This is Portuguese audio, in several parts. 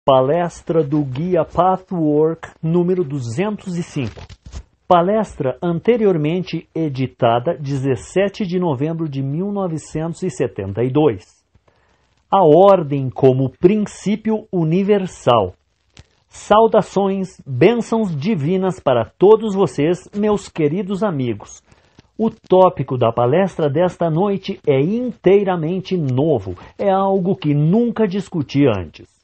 Palestra do Guia Pathwork número 205. Palestra anteriormente editada 17 de novembro de 1972. A ordem como princípio universal. Saudações, bênçãos divinas para todos vocês, meus queridos amigos. O tópico da palestra desta noite é inteiramente novo, é algo que nunca discuti antes.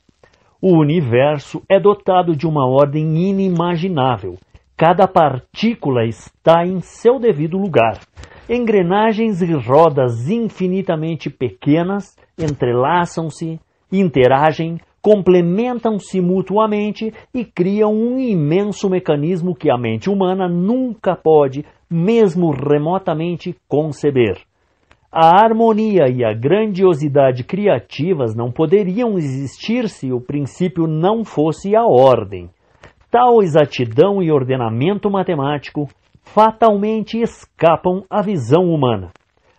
O universo é dotado de uma ordem inimaginável. Cada partícula está em seu devido lugar. Engrenagens e rodas infinitamente pequenas entrelaçam-se, interagem, complementam-se mutuamente e criam um imenso mecanismo que a mente humana nunca pode, mesmo remotamente, conceber. A harmonia e a grandiosidade criativas não poderiam existir se o princípio não fosse a ordem. Tal exatidão e ordenamento matemático fatalmente escapam à visão humana.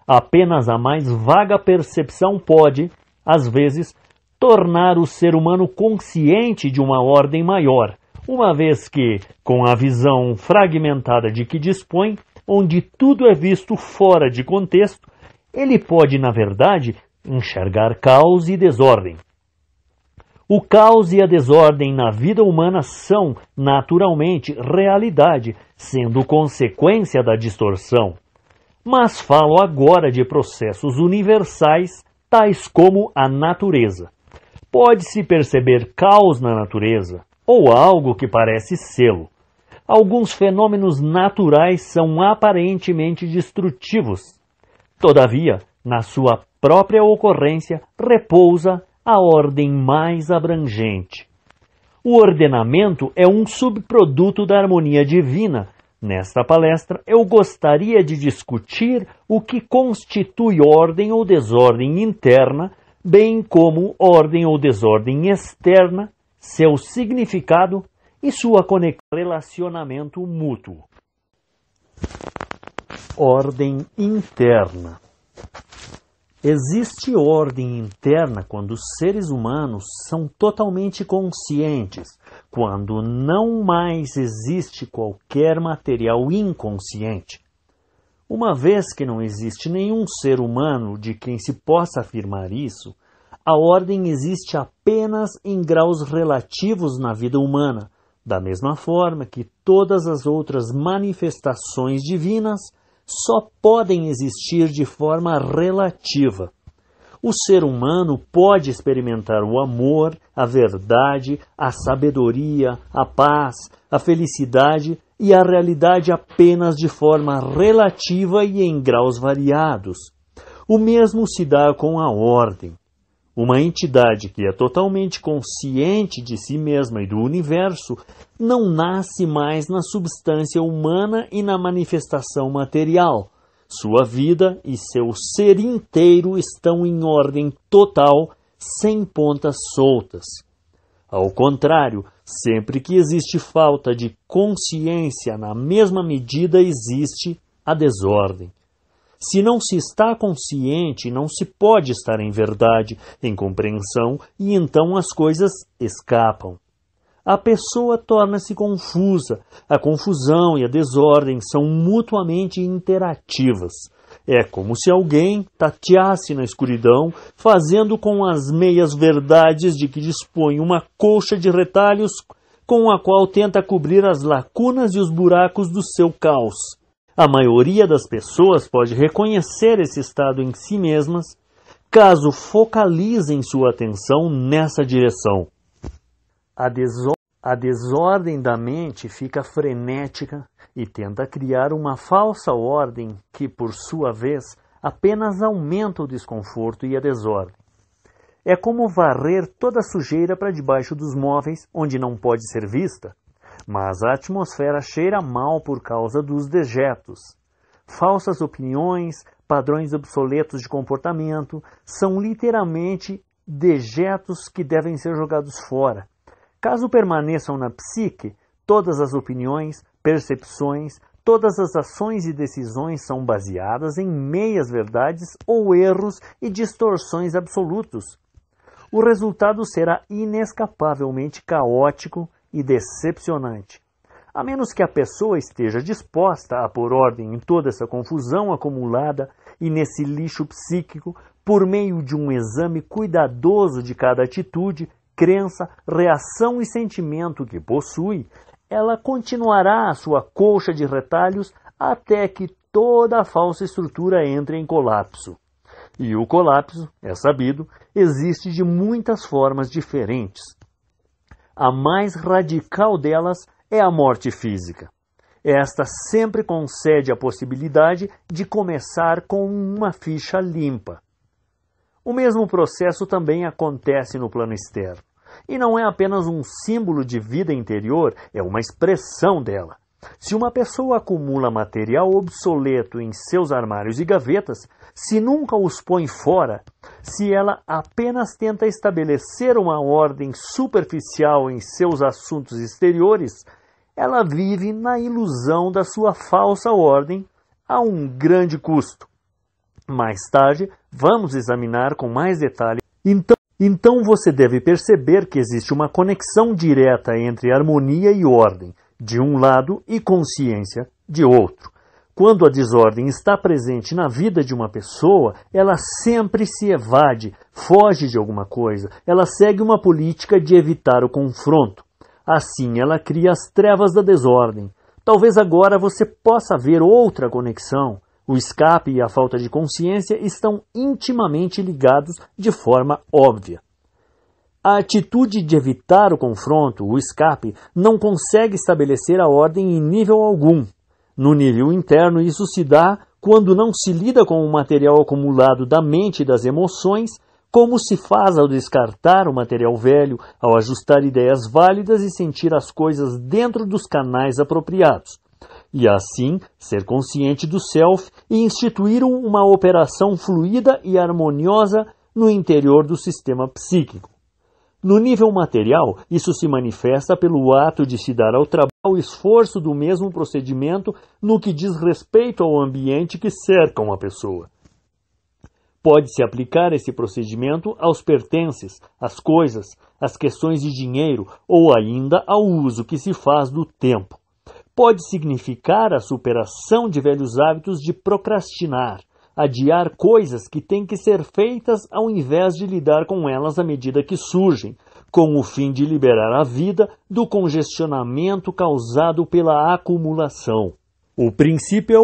Apenas a mais vaga percepção pode, às vezes, tornar o ser humano consciente de uma ordem maior, uma vez que, com a visão fragmentada de que dispõe, onde tudo é visto fora de contexto, ele pode, na verdade, enxergar caos e desordem. O caos e a desordem na vida humana são, naturalmente, realidade, sendo consequência da distorção. Mas falo agora de processos universais, tais como a natureza. Pode-se perceber caos na natureza, ou algo que parece sê-lo. Alguns fenômenos naturais são aparentemente destrutivos. Todavia, na sua própria ocorrência, repousa a ordem mais abrangente. O ordenamento é um subproduto da harmonia divina. Nesta palestra, eu gostaria de discutir o que constitui ordem ou desordem interna, bem como ordem ou desordem externa, seu significado e sua conexão relacionamento mútuo. Ordem interna. Existe ordem interna quando os seres humanos são totalmente conscientes, quando não mais existe qualquer material inconsciente. Uma vez que não existe nenhum ser humano de quem se possa afirmar isso, a ordem existe apenas em graus relativos na vida humana, da mesma forma que todas as outras manifestações divinas só podem existir de forma relativa. O ser humano pode experimentar o amor, a verdade, a sabedoria, a paz, a felicidade e a realidade apenas de forma relativa e em graus variados. O mesmo se dá com a ordem. Uma entidade que é totalmente consciente de si mesma e do universo não nasce mais na substância humana e na manifestação material. Sua vida e seu ser inteiro estão em ordem total, sem pontas soltas. Ao contrário, sempre que existe falta de consciência, na mesma medida existe a desordem. Se não se está consciente, não se pode estar em verdade, em compreensão, e então as coisas escapam. A pessoa torna-se confusa. A confusão e a desordem são mutuamente interativas. É como se alguém tateasse na escuridão, fazendo com as meias verdades de que dispõe uma colcha de retalhos com a qual tenta cobrir as lacunas e os buracos do seu caos. A maioria das pessoas pode reconhecer esse estado em si mesmas, caso focalizem sua atenção nessa direção. A desordem da mente fica frenética e tenta criar uma falsa ordem que, por sua vez, apenas aumenta o desconforto e a desordem. É como varrer toda a sujeira para debaixo dos móveis, onde não pode ser vista, mas a atmosfera cheira mal por causa dos dejetos. Falsas opiniões, padrões obsoletos de comportamento, são literalmente dejetos que devem ser jogados fora. Caso permaneçam na psique, todas as opiniões, percepções, todas as ações e decisões são baseadas em meias-verdades ou erros e distorções absolutos. o resultado será inescapavelmente caótico e decepcionante. A menos que a pessoa esteja disposta a pôr ordem em toda essa confusão acumulada e nesse lixo psíquico por meio de um exame cuidadoso de cada atitude, crença, reação e sentimento que possui, ela continuará a sua colcha de retalhos até que toda a falsa estrutura entre em colapso. E o colapso, é sabido, existe de muitas formas diferentes. A mais radical delas é a morte física. Esta sempre concede a possibilidade de começar com uma ficha limpa. O mesmo processo também acontece no plano externo. E não é apenas um símbolo de vida interior, é uma expressão dela. Se uma pessoa acumula material obsoleto em seus armários e gavetas, se nunca os põe fora, se ela apenas tenta estabelecer uma ordem superficial em seus assuntos exteriores, ela vive na ilusão da sua falsa ordem a um grande custo. Mais tarde, vamos examinar com mais detalhe. Então você deve perceber que existe uma conexão direta entre harmonia e ordem, de um lado, e consciência, de outro. Quando a desordem está presente na vida de uma pessoa, ela sempre se evade, foge de alguma coisa, ela segue uma política de evitar o confronto. Assim ela cria as trevas da desordem. Talvez agora você possa ver outra conexão. O escape e a falta de consciência estão intimamente ligados de forma óbvia. A atitude de evitar o confronto, o escape, não consegue estabelecer a ordem em nível algum. No nível interno, isso se dá quando não se lida com o material acumulado da mente e das emoções, como se faz ao descartar o material velho, ao ajustar ideias válidas e sentir as coisas dentro dos canais apropriados. E assim, ser consciente do self e instituir uma operação fluida e harmoniosa no interior do sistema psíquico. No nível material, isso se manifesta pelo ato de se dar ao trabalho o esforço do mesmo procedimento no que diz respeito ao ambiente que cerca uma pessoa. Pode-se aplicar esse procedimento aos pertences, às coisas, às questões de dinheiro ou ainda ao uso que se faz do tempo. Pode significar a superação de velhos hábitos de procrastinar, adiar coisas que têm que ser feitas ao invés de lidar com elas à medida que surgem, com o fim de liberar a vida do congestionamento causado pela acumulação. O princípio é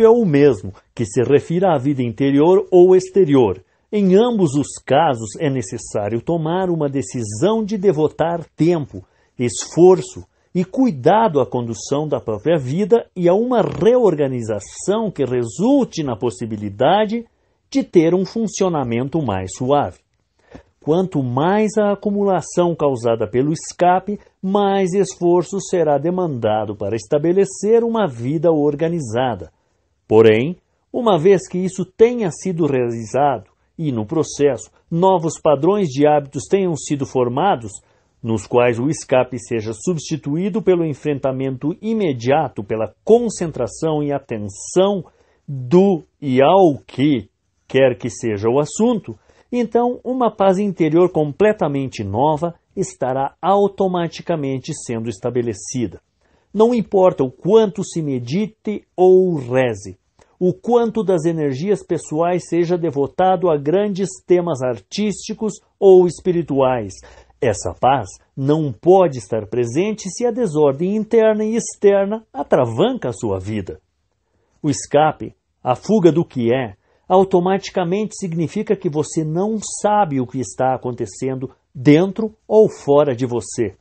o mesmo, que se refira à vida interior ou exterior. Em ambos os casos é necessário tomar uma decisão de devotar tempo, esforço e cuidado à condução da própria vida e a uma reorganização que resulte na possibilidade de ter um funcionamento mais suave. Quanto mais a acumulação causada pelo escape, mais esforço será demandado para estabelecer uma vida organizada. Porém, uma vez que isso tenha sido realizado e, no processo, novos padrões de hábitos tenham sido formados, nos quais o escape seja substituído pelo enfrentamento imediato, pela concentração e atenção do e ao que quer que seja o assunto, então uma paz interior completamente nova estará automaticamente sendo estabelecida. Não importa o quanto se medite ou reze, o quanto das energias pessoais seja devotado a grandes temas artísticos ou espirituais, essa paz não pode estar presente se a desordem interna e externa atravanca a sua vida. O escape, a fuga do que é, automaticamente significa que você não sabe o que está acontecendo dentro ou fora de você.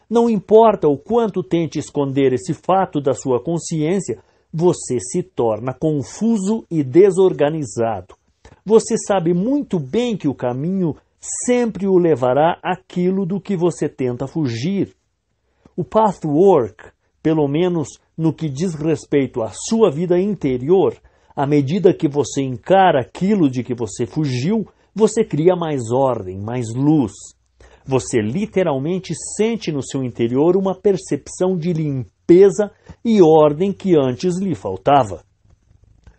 Não importa o quanto tente esconder esse fato da sua consciência, você se torna confuso e desorganizado. Você sabe muito bem que o caminho sempre o levará àquilo do que você tenta fugir. O pathwork, pelo menos no que diz respeito à sua vida interior, à medida que você encara aquilo de que você fugiu, você cria mais ordem, mais luz. Você literalmente sente no seu interior uma percepção de limpeza e ordem que antes lhe faltava.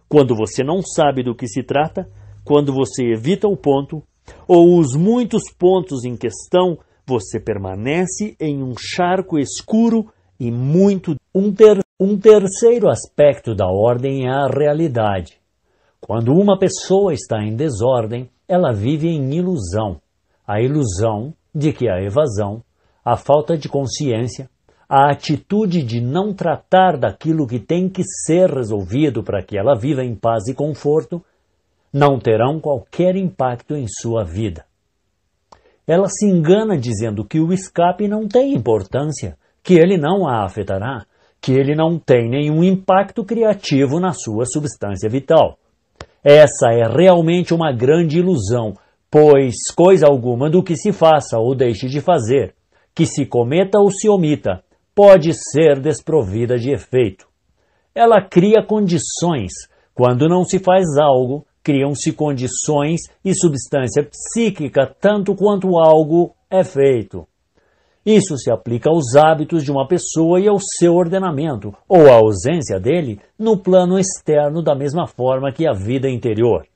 Quando você não sabe do que se trata, quando você evita o ponto, ou os muitos pontos em questão, você permanece em um charco escuro e muito... Um terceiro aspecto da ordem é a realidade. Quando uma pessoa está em desordem, ela vive em ilusão. A ilusão de que a evasão, a falta de consciência, a atitude de não tratar daquilo que tem que ser resolvido para que ela viva em paz e conforto, não terão qualquer impacto em sua vida. Ela se engana dizendo que o escape não tem importância, que ele não a afetará, que ele não tem nenhum impacto criativo na sua substância vital. Essa é realmente uma grande ilusão, pois coisa alguma do que se faça ou deixe de fazer, que se cometa ou se omita, pode ser desprovida de efeito. Ela cria condições. Quando não se faz algo, criam-se condições e substância psíquica tanto quanto algo é feito. Isso se aplica aos hábitos de uma pessoa e ao seu ordenamento, ou à ausência dele, no plano externo da mesma forma que a vida interior.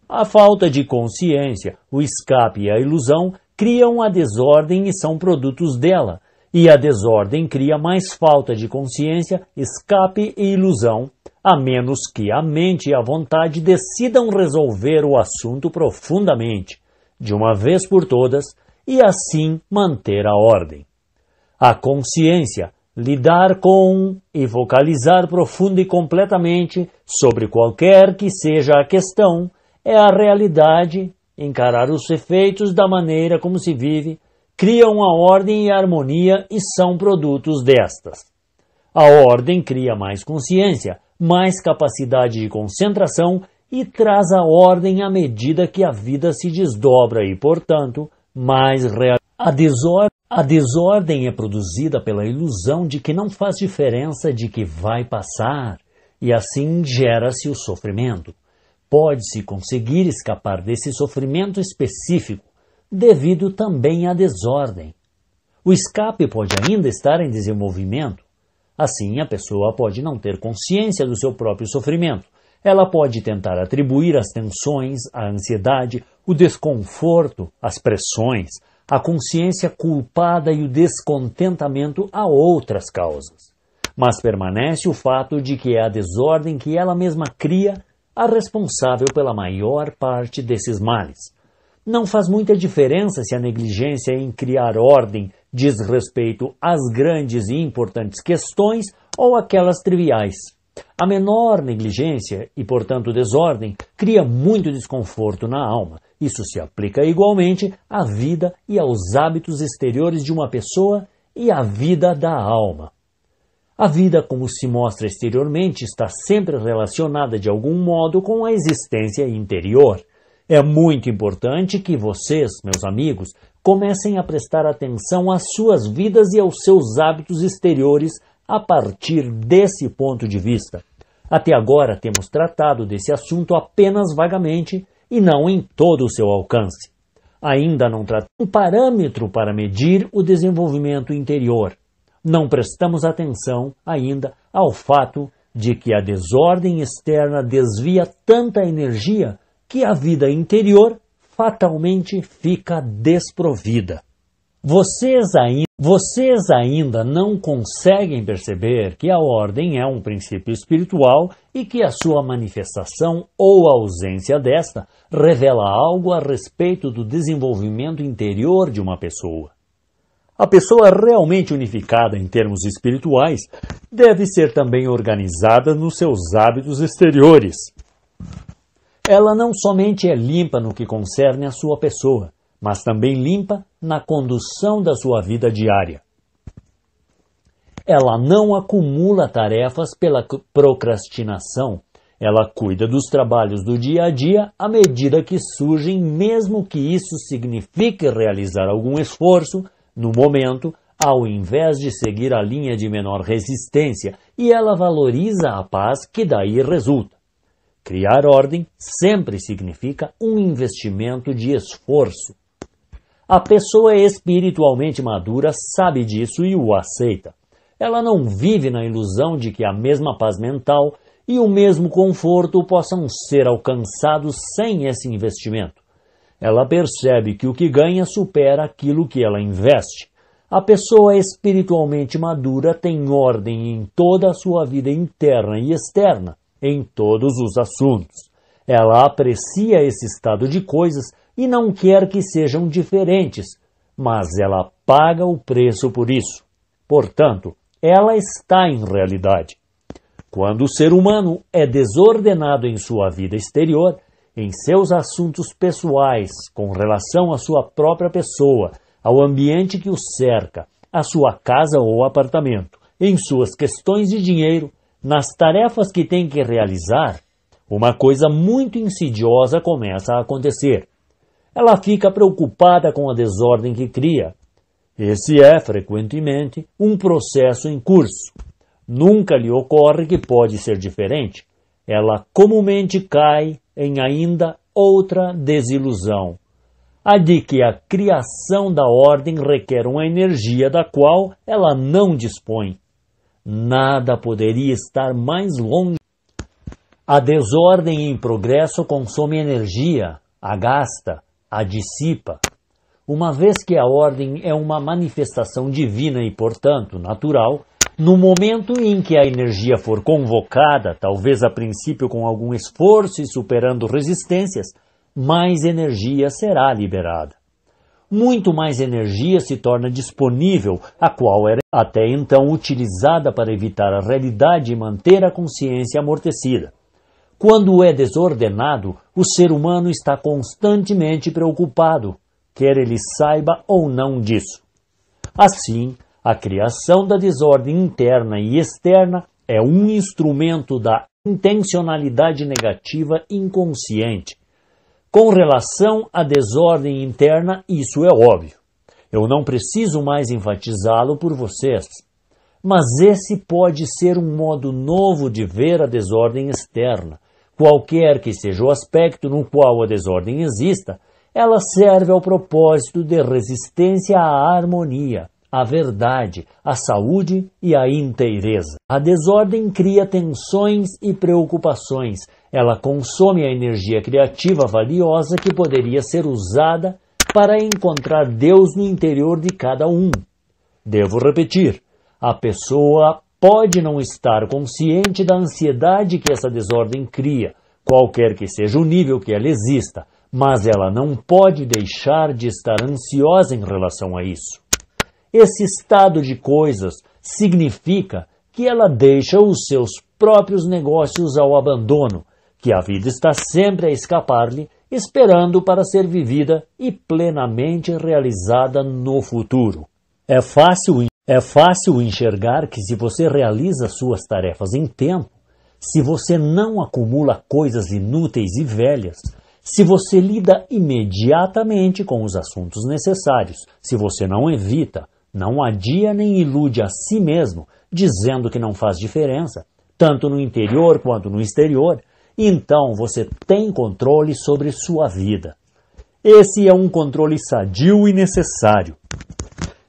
A falta de consciência, o escape e a ilusão criam a desordem e são produtos dela, e a desordem cria mais falta de consciência, escape e ilusão, a menos que a mente e a vontade decidam resolver o assunto profundamente, de uma vez por todas, e assim manter a ordem. A consciência, lidar com e focalizar profunda e completamente sobre qualquer que seja a questão, é a realidade, encarar os efeitos da maneira como se vive, criam a ordem e a harmonia e são produtos destas. A ordem cria mais consciência, mais capacidade de concentração e traz a ordem à medida que a vida se desdobra e, portanto, mais real. A desordem é produzida pela ilusão de que não faz diferença, de que vai passar, e assim gera-se o sofrimento. Pode-se conseguir escapar desse sofrimento específico, devido também à desordem. O escape pode ainda estar em desenvolvimento. Assim, a pessoa pode não ter consciência do seu próprio sofrimento. Ela pode tentar atribuir as tensões, a ansiedade, o desconforto, as pressões, a consciência culpada e o descontentamento a outras causas. Mas permanece o fato de que é a desordem que ela mesma cria a responsável pela maior parte desses males. Não faz muita diferença se a negligência em criar ordem diz respeito às grandes e importantes questões ou aquelas triviais. A menor negligência e, portanto, desordem cria muito desconforto na alma. Isso se aplica igualmente à vida e aos hábitos exteriores de uma pessoa e à vida da alma. A vida, como se mostra exteriormente, está sempre relacionada de algum modo com a existência interior. É muito importante que vocês, meus amigos, comecem a prestar atenção às suas vidas e aos seus hábitos exteriores a partir desse ponto de vista. Até agora temos tratado desse assunto apenas vagamente e não em todo o seu alcance. Ainda não tratamos um parâmetro para medir o desenvolvimento interior. Não prestamos atenção ainda ao fato de que a desordem externa desvia tanta energia que a vida interior fatalmente fica desprovida. Vocês ainda não conseguem perceber que a ordem é um princípio espiritual e que a sua manifestação ou a ausência desta revela algo a respeito do desenvolvimento interior de uma pessoa. A pessoa realmente unificada em termos espirituais deve ser também organizada nos seus hábitos exteriores. Ela não somente é limpa no que concerne a sua pessoa, mas também limpa na condução da sua vida diária. Ela não acumula tarefas pela procrastinação. Ela cuida dos trabalhos do dia a dia à medida que surgem, mesmo que isso signifique realizar algum esforço no momento, ao invés de seguir a linha de menor resistência, e ela valoriza a paz que daí resulta. Criar ordem sempre significa um investimento de esforço. A pessoa espiritualmente madura sabe disso e o aceita. Ela não vive na ilusão de que a mesma paz mental e o mesmo conforto possam ser alcançados sem esse investimento. ela percebe que o que ganha supera aquilo que ela investe. A pessoa espiritualmente madura tem ordem em toda a sua vida interna e externa, em todos os assuntos. Ela aprecia esse estado de coisas e não quer que sejam diferentes, mas ela paga o preço por isso. Portanto, ela está em realidade. Quando o ser humano é desordenado em sua vida exterior, em seus assuntos pessoais, com relação à sua própria pessoa, ao ambiente que o cerca, à sua casa ou apartamento, em suas questões de dinheiro, nas tarefas que tem que realizar, uma coisa muito insidiosa começa a acontecer. Ela fica preocupada com a desordem que cria. Esse é, frequentemente, um processo em curso. Nunca lhe ocorre que pode ser diferente. Ela comumente cai em ainda outra desilusão. A de que a criação da ordem requer uma energia da qual ela não dispõe. Nada poderia estar mais longe. A desordem em progresso consome energia, a gasta, a dissipa. Uma vez que a ordem é uma manifestação divina e, portanto, natural, no momento em que a energia for convocada, talvez a princípio com algum esforço e superando resistências, mais energia será liberada. Muito mais energia se torna disponível, a qual era até então utilizada para evitar a realidade e manter a consciência amortecida. Quando é desordenado, o ser humano está constantemente preocupado, quer ele saiba ou não disso. Assim, a criação da desordem interna e externa é um instrumento da intencionalidade negativa inconsciente. Com relação à desordem interna, isso é óbvio. Eu não preciso mais enfatizá-lo por vocês. Mas esse pode ser um modo novo de ver a desordem externa. Qualquer que seja o aspecto no qual a desordem exista, ela serve ao propósito de resistência à harmonia, à verdade, à saúde e à inteireza. A desordem cria tensões e preocupações. Ela consome a energia criativa valiosa que poderia ser usada para encontrar Deus no interior de cada um. Devo repetir, a pessoa pode não estar consciente da ansiedade que essa desordem cria, qualquer que seja o nível que ela exista, mas ela não pode deixar de estar ansiosa em relação a isso. Esse estado de coisas significa que ela deixa os seus próprios negócios ao abandono, que a vida está sempre a escapar-lhe, esperando para ser vivida e plenamente realizada no futuro. É fácil enxergar que se você realiza suas tarefas em tempo, se você não acumula coisas inúteis e velhas, se você lida imediatamente com os assuntos necessários, se você não evita, não adia nem ilude a si mesmo, dizendo que não faz diferença, tanto no interior quanto no exterior, então você tem controle sobre sua vida. Esse é um controle sadio e necessário.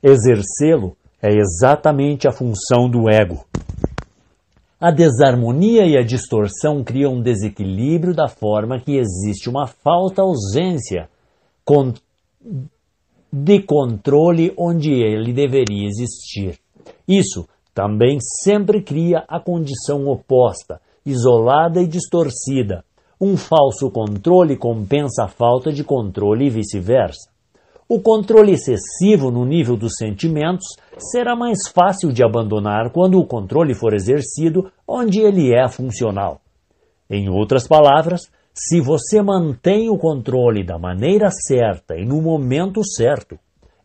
Exercê-lo é exatamente a função do ego. A desarmonia e a distorção criam um desequilíbrio da forma que existe uma ausência de controle onde ele deveria existir. Isso também sempre cria a condição oposta, isolada e distorcida. Um falso controle compensa a falta de controle e vice-versa. O controle excessivo no nível dos sentimentos será mais fácil de abandonar quando o controle for exercido onde ele é funcional. Em outras palavras, se você mantém o controle da maneira certa e no momento certo,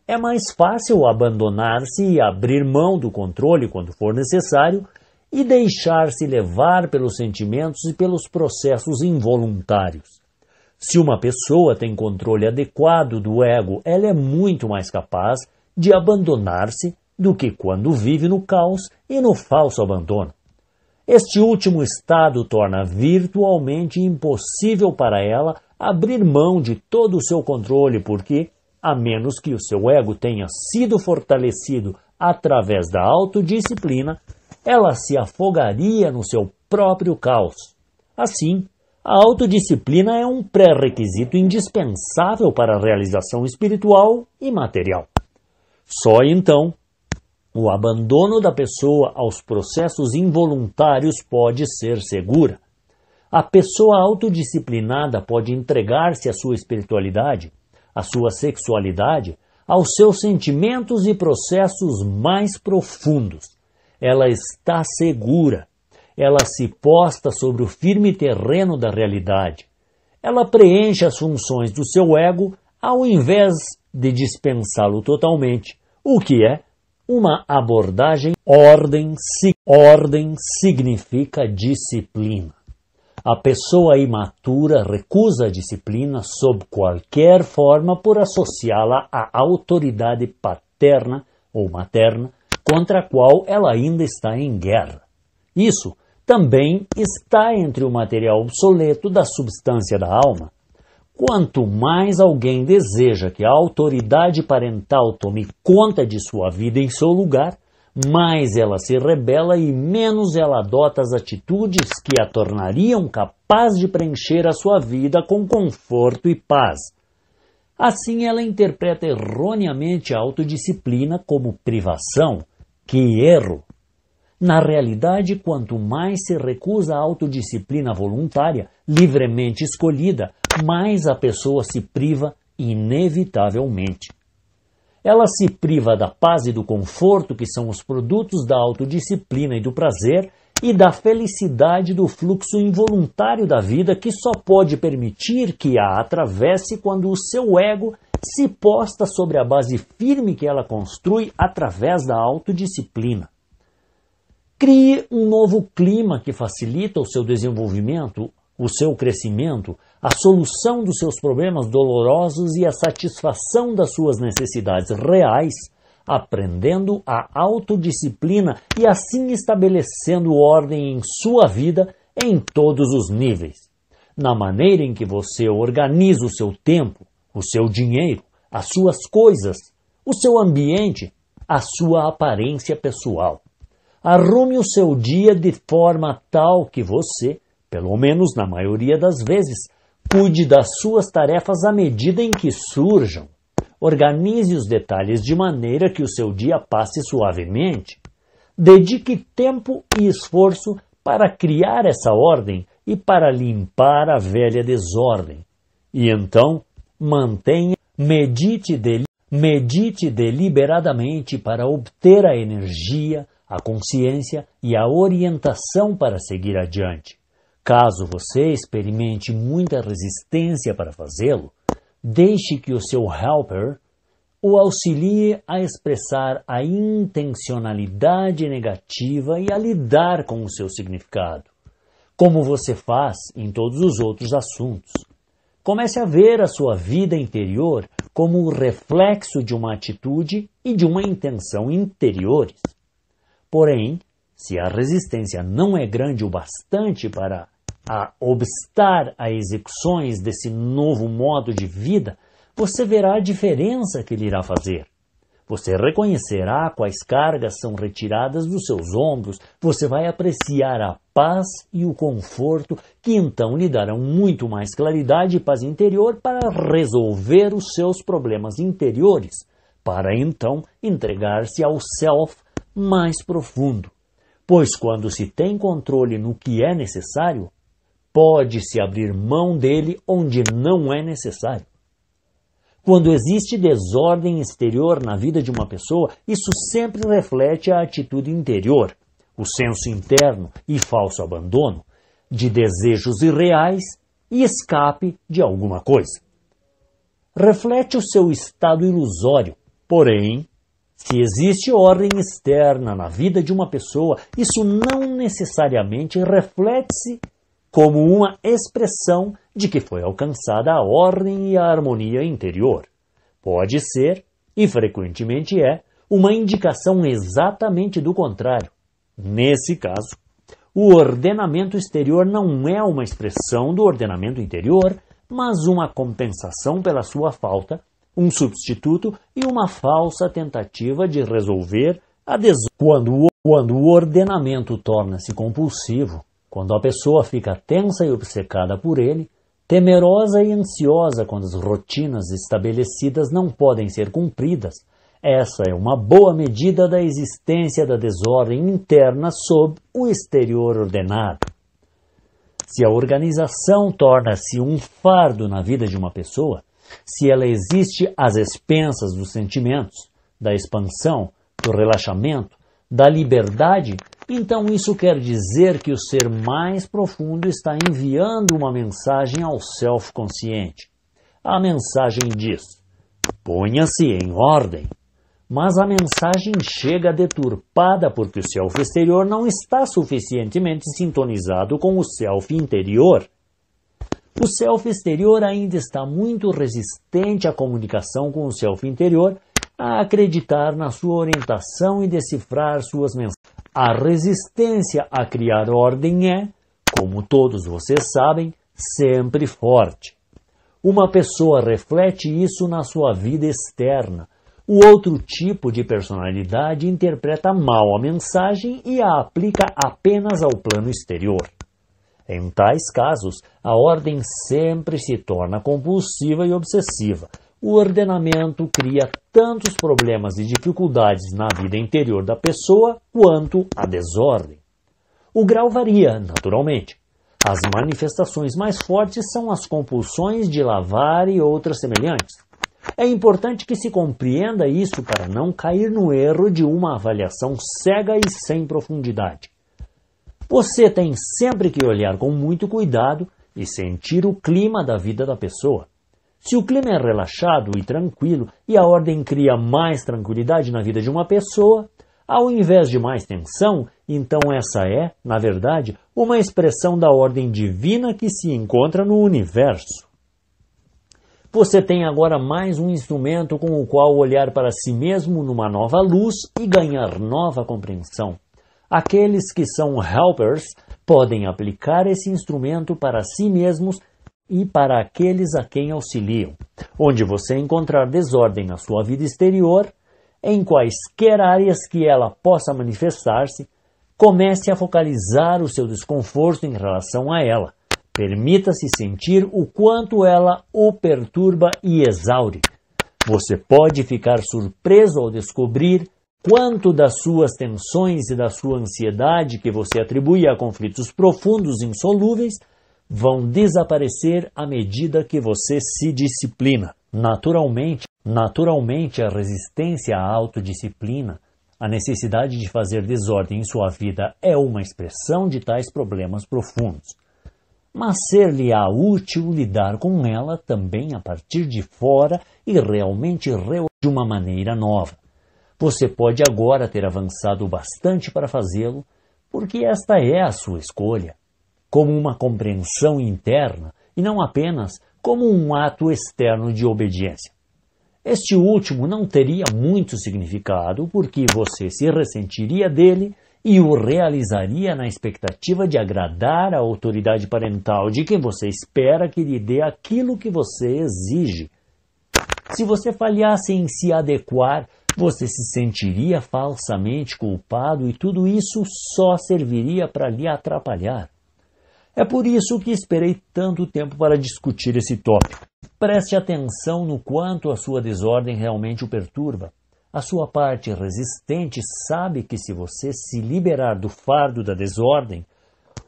é mais fácil abandonar-se e abrir mão do controle quando for necessário e deixar-se levar pelos sentimentos e pelos processos involuntários. Se uma pessoa tem controle adequado do ego, ela é muito mais capaz de abandonar-se do que quando vive no caos e no falso abandono. Este último estado torna virtualmente impossível para ela abrir mão de todo o seu controle, porque, a menos que o seu ego tenha sido fortalecido através da autodisciplina, ela se afogaria no seu próprio caos. Assim, A autodisciplina é um pré-requisito indispensável para a realização espiritual e material. Só então, o abandono da pessoa aos processos involuntários pode ser segura. A pessoa autodisciplinada pode entregar-se à sua espiritualidade, à sua sexualidade, aos seus sentimentos e processos mais profundos. Ela está segura. Ela se posta sobre o firme terreno da realidade. Ela preenche as funções do seu ego ao invés de dispensá-lo totalmente, o que é uma abordagem. Ordem significa disciplina. A pessoa imatura recusa a disciplina sob qualquer forma por associá-la à autoridade paterna ou materna contra a qual ela ainda está em guerra. Isso também está entre o material obsoleto da substância da alma. Quanto mais alguém deseja que a autoridade parental tome conta de sua vida em seu lugar, mais ela se rebela e menos ela adota as atitudes que a tornariam capaz de preencher a sua vida com conforto e paz. Assim ela interpreta erroneamente a autodisciplina como privação. Que erro! Na realidade, quanto mais se recusa a autodisciplina voluntária, livremente escolhida, mais a pessoa se priva inevitavelmente. Ela se priva da paz e do conforto que são os produtos da autodisciplina e do prazer e da felicidade do fluxo involuntário da vida que só pode permitir que a atravesse quando o seu ego se posta sobre a base firme que ela construi através da autodisciplina. Crie um novo clima que facilita o seu desenvolvimento, o seu crescimento, a solução dos seus problemas dolorosos e a satisfação das suas necessidades reais, aprendendo a autodisciplina e assim estabelecendo ordem em sua vida em todos os níveis. Na maneira em que você organiza o seu tempo, o seu dinheiro, as suas coisas, o seu ambiente, a sua aparência pessoal. Arrume o seu dia de forma tal que você, pelo menos na maioria das vezes, cuide das suas tarefas à medida em que surjam. Organize os detalhes de maneira que o seu dia passe suavemente. Dedique tempo e esforço para criar essa ordem e para limpar a velha desordem. E então, medite deliberadamente para obter a energia, a consciência e a orientação para seguir adiante. Caso você experimente muita resistência para fazê-lo, deixe que o seu helper o auxilie a expressar a intencionalidade negativa e a lidar com o seu significado, como você faz em todos os outros assuntos. Comece a ver a sua vida interior como o reflexo de uma atitude e de uma intenção interiores. Porém, se a resistência não é grande o bastante para obstar a execuções desse novo modo de vida, você verá a diferença que ele irá fazer. Você reconhecerá quais cargas são retiradas dos seus ombros, você vai apreciar a paz e o conforto que então lhe darão muito mais claridade e paz interior para resolver os seus problemas interiores, para então entregar-se ao self mais profundo. Pois quando se tem controle no que é necessário, pode-se abrir mão dele onde não é necessário. Quando existe desordem exterior na vida de uma pessoa, isso sempre reflete a atitude interior, o senso interno e falso abandono, de desejos irreais e escape de alguma coisa. Reflete o seu estado ilusório, porém, se existe ordem externa na vida de uma pessoa, isso não necessariamente reflete-se como uma expressão de que foi alcançada a ordem e a harmonia interior. Pode ser, e frequentemente é, uma indicação exatamente do contrário. Nesse caso, o ordenamento exterior não é uma expressão do ordenamento interior, mas uma compensação pela sua falta, um substituto e uma falsa tentativa de resolver a desordem. Quando o ordenamento torna-se compulsivo, Quando a pessoa fica tensa e obcecada por ele, temerosa e ansiosa quando as rotinas estabelecidas não podem ser cumpridas, essa é uma boa medida da existência da desordem interna sob o exterior ordenado. Se a organização torna-se um fardo na vida de uma pessoa, se ela existe às expensas dos sentimentos, da expansão, do relaxamento, da liberdade, então isso quer dizer que o ser mais profundo está enviando uma mensagem ao self-consciente. A mensagem diz: ponha-se em ordem. Mas a mensagem chega deturpada porque o self exterior não está suficientemente sintonizado com o self interior. O self exterior ainda está muito resistente à comunicação com o self interior, a acreditar na sua orientação e decifrar suas mensagens. A resistência a criar ordem é, como todos vocês sabem, sempre forte. Uma pessoa reflete isso na sua vida externa. O outro tipo de personalidade interpreta mal a mensagem e a aplica apenas ao plano exterior. Em tais casos, a ordem sempre se torna compulsiva e obsessiva. O ordenamento cria tantos problemas e dificuldades na vida interior da pessoa quanto a desordem. O grau varia, naturalmente. As manifestações mais fortes são as compulsões de lavar e outras semelhantes. É importante que se compreenda isso para não cair no erro de uma avaliação cega e sem profundidade. Você tem sempre que olhar com muito cuidado e sentir o clima da vida da pessoa. Se o clima é relaxado e tranquilo e a ordem cria mais tranquilidade na vida de uma pessoa, ao invés de mais tensão, então essa é, na verdade, uma expressão da ordem divina que se encontra no universo. Você tem agora mais um instrumento com o qual olhar para si mesmo numa nova luz e ganhar nova compreensão. Aqueles que são helpers podem aplicar esse instrumento para si mesmos e para aqueles a quem auxiliam. Onde você encontrar desordem na sua vida exterior, em quaisquer áreas que ela possa manifestar-se, comece a focalizar o seu desconforto em relação a ela. Permita-se sentir o quanto ela o perturba e exaure. Você pode ficar surpreso ao descobrir quanto das suas tensões e da sua ansiedade que você atribui a conflitos profundos e insolúveis vão desaparecer à medida que você se disciplina. Naturalmente, a resistência à autodisciplina, a necessidade de fazer desordem em sua vida é uma expressão de tais problemas profundos. Mas ser-lhe-á útil lidar com ela também a partir de fora e realmente de uma maneira nova. Você pode agora ter avançado bastante para fazê-lo, porque esta é a sua escolha, como uma compreensão interna e não apenas como um ato externo de obediência. Este último não teria muito significado, porque você se ressentiria dele e o realizaria na expectativa de agradar a autoridade parental de quem você espera que lhe dê aquilo que você exige. Se você falhasse em se adequar, você se sentiria falsamente culpado e tudo isso só serviria para lhe atrapalhar. É por isso que esperei tanto tempo para discutir esse tópico. Preste atenção no quanto a sua desordem realmente o perturba. A sua parte resistente sabe que se você se liberar do fardo da desordem,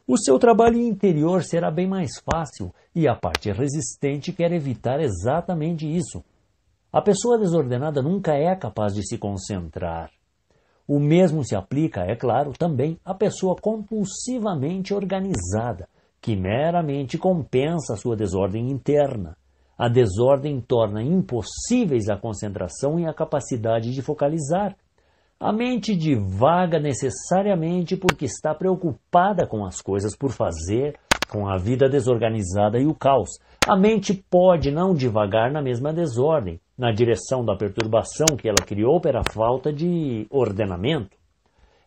o seu trabalho interior será bem mais fácil e a parte resistente quer evitar exatamente isso. A pessoa desordenada nunca é capaz de se concentrar. O mesmo se aplica, é claro, também à pessoa compulsivamente organizada, que meramente compensa a sua desordem interna. A desordem torna impossíveis a concentração e a capacidade de focalizar. A mente divaga necessariamente porque está preocupada com as coisas por fazer, com a vida desorganizada e o caos. A mente pode não divagar na mesma desordem, na direção da perturbação que ela criou pela falta de ordenamento.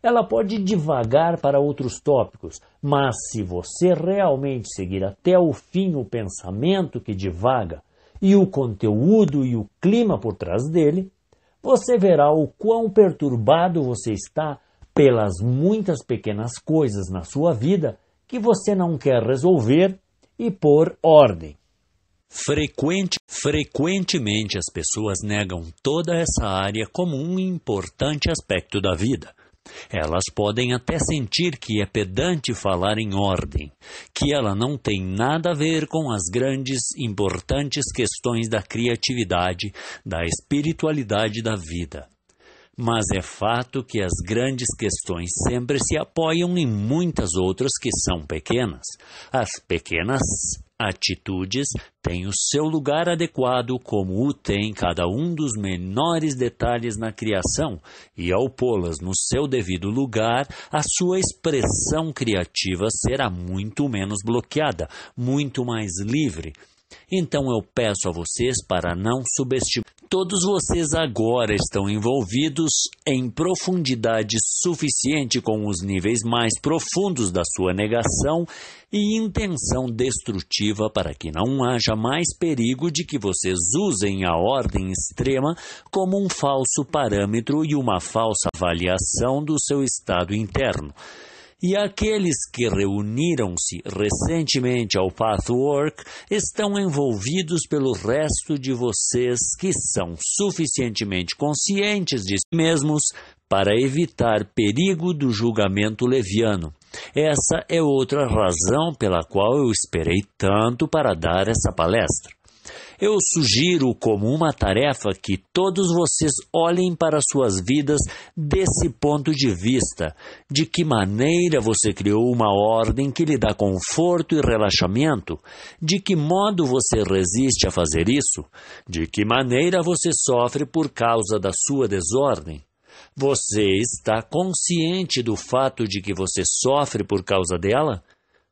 Ela pode divagar para outros tópicos, mas se você realmente seguir até o fim o pensamento que divaga e o conteúdo e o clima por trás dele, você verá o quão perturbado você está pelas muitas pequenas coisas na sua vida que você não quer resolver e pôr ordem. Frequentemente as pessoas negam toda essa área como um importante aspecto da vida. Elas podem até sentir que é pedante falar em ordem, que ela não tem nada a ver com as grandes, importantes questões da criatividade, da espiritualidade da vida. Mas é fato que as grandes questões sempre se apoiam em muitas outras que são pequenas. As pequenas atitudes têm o seu lugar adequado, como o tem cada um dos menores detalhes na criação, e ao pô-las no seu devido lugar, a sua expressão criativa será muito menos bloqueada, muito mais livre. Então eu peço a vocês para não subestimar. Todos vocês agora estão envolvidos em profundidade suficiente com os níveis mais profundos da sua negação e intenção destrutiva para que não haja mais perigo de que vocês usem a ordem extrema como um falso parâmetro e uma falsa avaliação do seu estado interno. E aqueles que reuniram-se recentemente ao Pathwork estão envolvidos pelo resto de vocês que são suficientemente conscientes de si mesmos para evitar perigo do julgamento leviano. Essa é outra razão pela qual eu esperei tanto para dar essa palestra. Eu sugiro como uma tarefa que todos vocês olhem para suas vidas desse ponto de vista. De que maneira você criou uma ordem que lhe dá conforto e relaxamento? De que modo você resiste a fazer isso? De que maneira você sofre por causa da sua desordem? Você está consciente do fato de que você sofre por causa dela?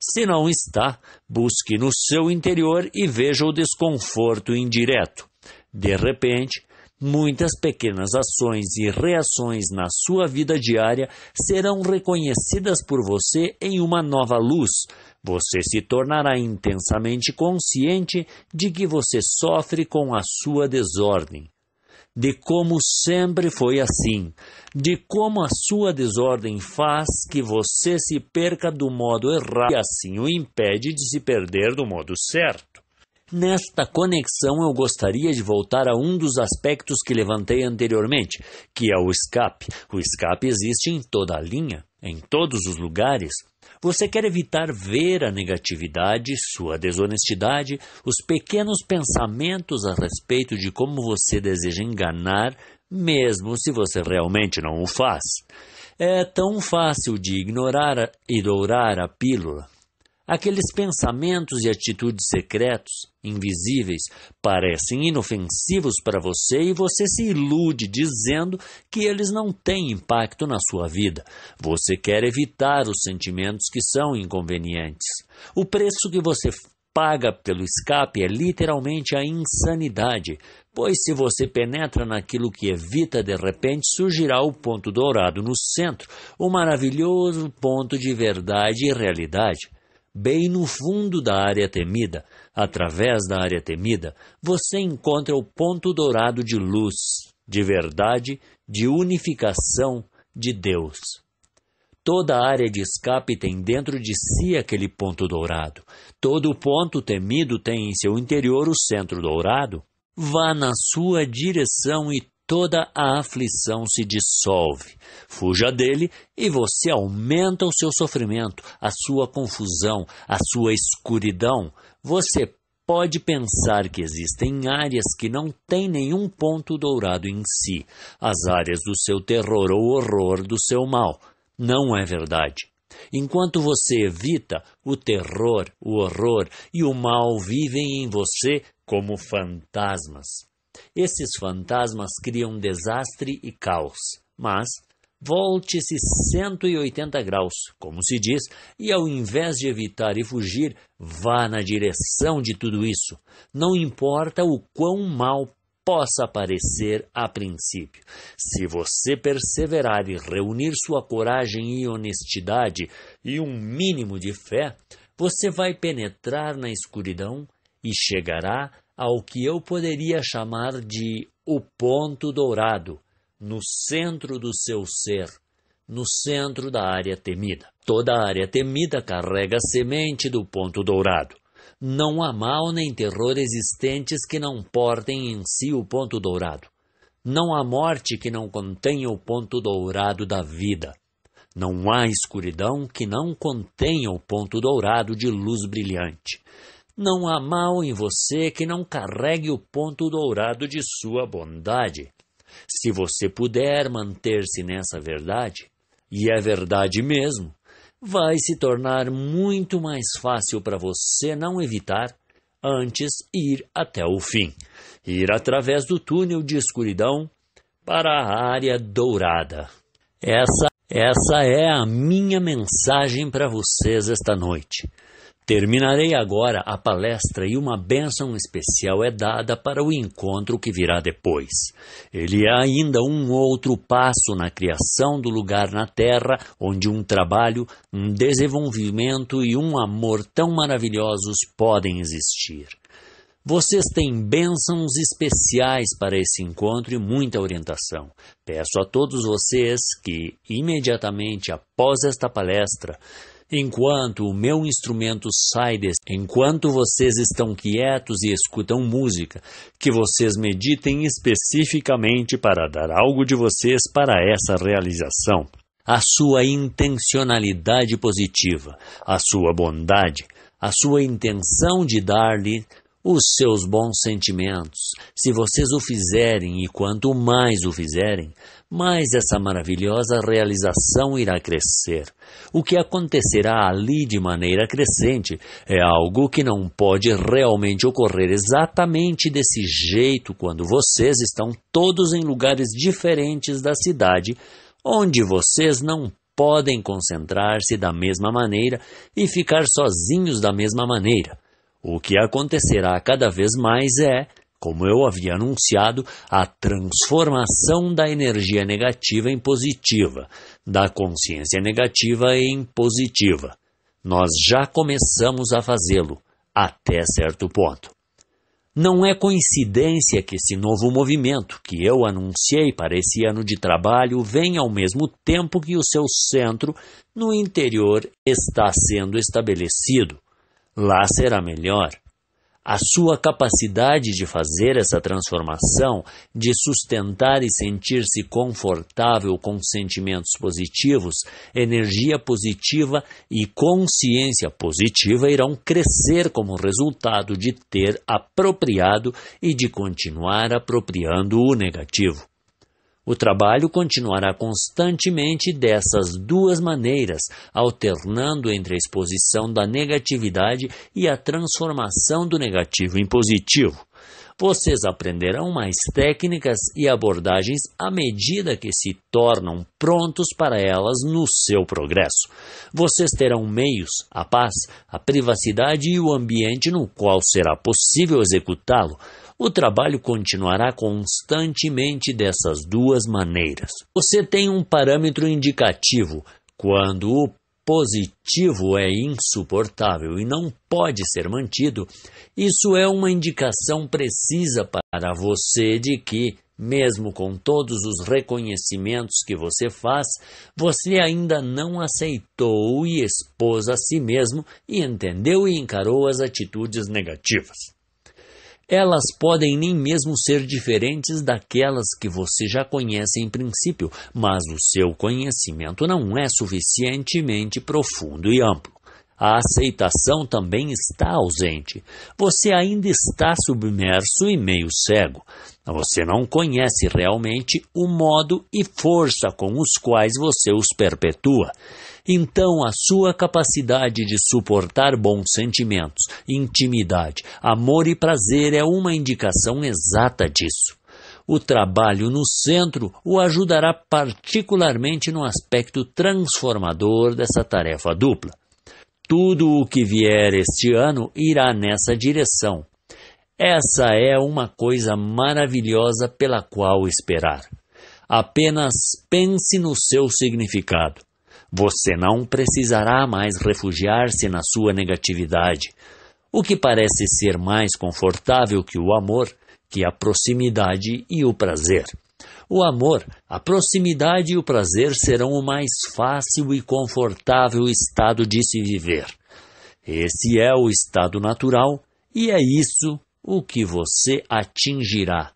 Se não está, busque no seu interior e veja o desconforto indireto. De repente, muitas pequenas ações e reações na sua vida diária serão reconhecidas por você em uma nova luz. Você se tornará intensamente consciente de que você sofre com a sua desordem. De como sempre foi assim, de como a sua desordem faz que você se perca do modo errado e assim o impede de se perder do modo certo. Nesta conexão eu gostaria de voltar a um dos aspectos que levantei anteriormente, que é o escape. O escape existe em toda a linha, em todos os lugares. Você quer evitar ver a negatividade, sua desonestidade, os pequenos pensamentos a respeito de como você deseja enganar, mesmo se você realmente não o faz. É tão fácil de ignorar e dourar a pílula. Aqueles pensamentos e atitudes secretos, invisíveis, parecem inofensivos para você e você se ilude dizendo que eles não têm impacto na sua vida. Você quer evitar os sentimentos que são inconvenientes. O preço que você paga pelo escape é literalmente a insanidade, pois se você penetra naquilo que evita, de repente surgirá o ponto dourado no centro, o maravilhoso ponto de verdade e realidade. Bem no fundo da área temida, através da área temida, você encontra o ponto dourado de luz, de verdade, de unificação de Deus. Toda a área de escape tem dentro de si aquele ponto dourado. Todo ponto temido tem em seu interior o centro dourado. Vá na sua direção e toda a aflição se dissolve. Fuja dele e você aumenta o seu sofrimento, a sua confusão, a sua escuridão. Você pode pensar que existem áreas que não têm nenhum ponto dourado em si, as áreas do seu terror ou horror do seu mal. Não é verdade. Enquanto você evita, o terror, o horror e o mal vivem em você como fantasmas. Esses fantasmas criam desastre e caos, mas volte-se 180 graus, como se diz, e ao invés de evitar e fugir, vá na direção de tudo isso. Não importa o quão mal possa parecer a princípio. Se você perseverar e reunir sua coragem e honestidade e um mínimo de fé, você vai penetrar na escuridão e chegará ao que eu poderia chamar de o ponto dourado, no centro do seu ser, no centro da área temida. Toda área temida carrega a semente do ponto dourado. Não há mal nem terror existentes que não portem em si o ponto dourado. Não há morte que não contenha o ponto dourado da vida. Não há escuridão que não contenha o ponto dourado de luz brilhante. Não há mal em você que não carregue o ponto dourado de sua bondade. Se você puder manter-se nessa verdade, e é verdade mesmo, vai se tornar muito mais fácil para você não evitar, antes ir até o fim, ir através do túnel de escuridão para a área dourada. Essa é a minha mensagem para vocês esta noite. Terminarei agora a palestra e uma bênção especial é dada para o encontro que virá depois. Ele é ainda um outro passo na criação do lugar na Terra onde um trabalho, um desenvolvimento e um amor tão maravilhosos podem existir. Vocês têm bênçãos especiais para esse encontro e muita orientação. Peço a todos vocês que, imediatamente após esta palestra, enquanto o meu instrumento sai enquanto vocês estão quietos e escutam música, que vocês meditem especificamente para dar algo de vocês para essa realização. A sua intencionalidade positiva, a sua bondade, a sua intenção de dar-lhe os seus bons sentimentos. Se vocês o fizerem, e quanto mais o fizerem, mais essa maravilhosa realização irá crescer. O que acontecerá ali de maneira crescente é algo que não pode realmente ocorrer exatamente desse jeito quando vocês estão todos em lugares diferentes da cidade, onde vocês não podem concentrar-se da mesma maneira e ficar sozinhos da mesma maneira. O que acontecerá cada vez mais é, como eu havia anunciado, a transformação da energia negativa em positiva, da consciência negativa em positiva. Nós já começamos a fazê-lo, até certo ponto. Não é coincidência que esse novo movimento que eu anunciei para esse ano de trabalho venha ao mesmo tempo que o seu centro no interior está sendo estabelecido. Lá será melhor. A sua capacidade de fazer essa transformação, de sustentar e sentir-se confortável com sentimentos positivos, energia positiva e consciência positiva irão crescer como resultado de ter apropriado e de continuar apropriando o negativo. O trabalho continuará constantemente dessas duas maneiras, alternando entre a exposição da negatividade e a transformação do negativo em positivo. Vocês aprenderão mais técnicas e abordagens à medida que se tornam prontos para elas no seu progresso. Vocês terão meios, a paz, a privacidade e o ambiente no qual será possível executá-lo. O trabalho continuará constantemente dessas duas maneiras. Você tem um parâmetro indicativo. Quando o positivo é insuportável e não pode ser mantido, isso é uma indicação precisa para você de que, mesmo com todos os reconhecimentos que você faz, você ainda não aceitou e expôs a si mesmo e entendeu e encarou as atitudes negativas. Elas podem nem mesmo ser diferentes daquelas que você já conhece em princípio, mas o seu conhecimento não é suficientemente profundo e amplo. A aceitação também está ausente. Você ainda está submerso e meio cego. Você não conhece realmente o modo e força com os quais você os perpetua. Então, a sua capacidade de suportar bons sentimentos, intimidade, amor e prazer é uma indicação exata disso. O trabalho no centro o ajudará particularmente no aspecto transformador dessa tarefa dupla. Tudo o que vier este ano irá nessa direção. Essa é uma coisa maravilhosa pela qual esperar. Apenas pense no seu significado. Você não precisará mais refugiar-se na sua negatividade, o que parece ser mais confortável que o amor, que a proximidade e o prazer. O amor, a proximidade e o prazer serão o mais fácil e confortável estado de se viver. Esse é o estado natural e é isso o que você atingirá.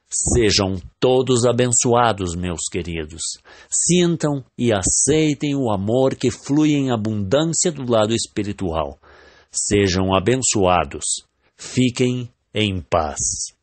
Sejam todos abençoados, meus queridos. Sintam e aceitem o amor que flui em abundância do lado espiritual. Sejam abençoados. Fiquem em paz.